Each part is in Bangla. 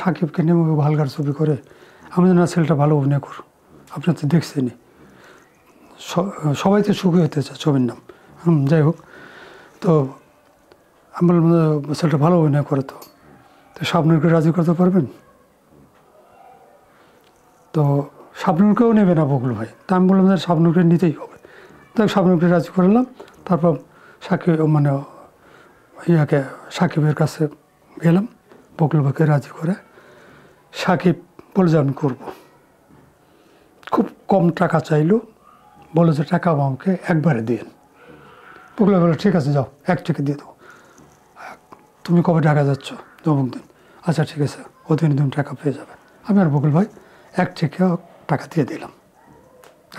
সাকিবকে নিয়ে ভালগার ছবি করে, আমি না ছেলেটা ভালো অভিনয় করো, আপনার তো দেখছেনি, সবাই তো সুখী হতে চায় ছবির নাম। যাই হোক, তো আমি বললাম ছেলেটা ভালো অভিনয় করে, তো শাবনূরকে রাজি করতে পারবেন? তো শাবনূরকেও নেবে না বকুল ভাই। তা আমি বললাম শাবনূরকে নিতেই হবে। তাই শাবনূরকে রাজি করলাম। তারপর সাকিব মানে সাকিবের কাছে গেলাম, বকুল ভাইকে রাজি করে। সাকিব বলে যে আমি করবো। খুব কম টাকা চাইলো, বলে যে টাকা আমাকে একবারে দিন। বকুল ভাই বলে ঠিক আছে যাও, এক থেকে দিয়ে দেবো। তুমি কবে টাকা যাচ্ছ? অমুক দিন। আচ্ছা ঠিক আছে, ওদিন তুমি টাকা পেয়ে যাবে। আমি আর বকুল ভাই এক থেকে টাকা দিয়ে দিলাম,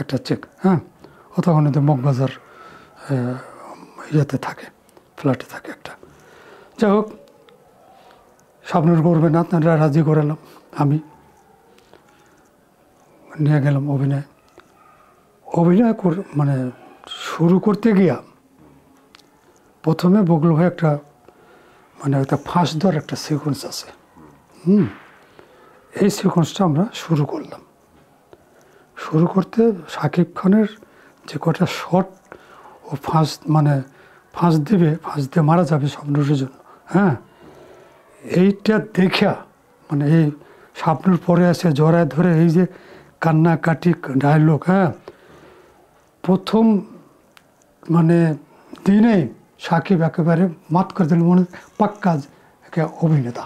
একটা চেক। হ্যাঁ, ও তখন মগবাজার ইয়েতে থাকে, ফ্ল্যাটে থাকে একটা। যাই হোক, শাবনূর করবে না, আপনারা রাজি করালাম। আমি নিয়ে গেলাম অভিনয় মানে শুরু করতে গিয়া প্রথমে বকুল ভাই একটা ফাঁস দেওয়ার একটা সিকোয়েন্স আছে। এই সিকোয়েন্সটা আমরা শুরু করলাম। শুরু করতে শাকিব খানের যে কটা শট ও ফাঁস দিয়ে মারা যাবে শাবনূরের জন্য। হ্যাঁ, এইটা দেখা এই শাবনূর পরে আছে জড়ায় ধরে এই যে কান্নাকাটি ডায়লগ। হ্যাঁ, প্রথম দিনেই সাকিব একেবারে মাত করে দিল, পাক্কা অভিনেতা।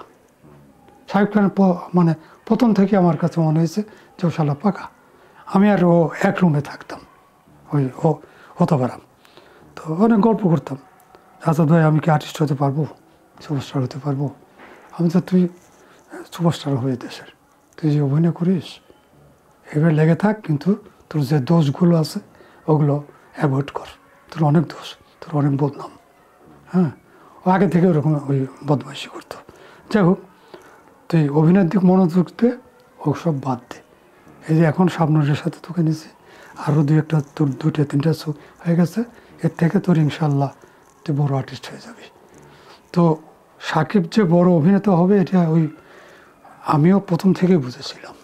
শাকিব খানের প্রথম থেকে আমার কাছে মনে হয়েছে যে ও শালা পাকা। আমি আর ও এক রুমে থাকতাম, হতে পারাম। তো অনেক গল্প করতাম, আচ্ছা ভাই আমি কি আর্টিস্ট হতে পারবো, সুপারস্টার হতে পারবো? আমি তো তুই সুপারস্টার হয়ে দেশের, তুই যে অভিনয় করিস এবার লেগে থাক, কিন্তু তোর যে দোষগুলো আছে ওগুলো অ্যাভয়েড কর, তোর অনেক দোষ, তোর অনেক বদনাম। হ্যাঁ, ও আগে থেকে ওরকম ওই বদমাইশি করতো। যাই হোক, তুই অভিনয়ের দিক মনোযোগ দে, ও সব বাদ দে। এই যে এখন শাবনূরের সাথে তোকে নিয়েছি, আরও তোর দুইটা তিনটা শো হয়ে গেছে, এর থেকে তোর ইনশাল্লাহ তুই বড় আর্টিস্ট হয়ে যাবি। তো সাকিব যে বড় অভিনেতা হবে এটা আমিও প্রথম থেকেই বুঝেছিলাম।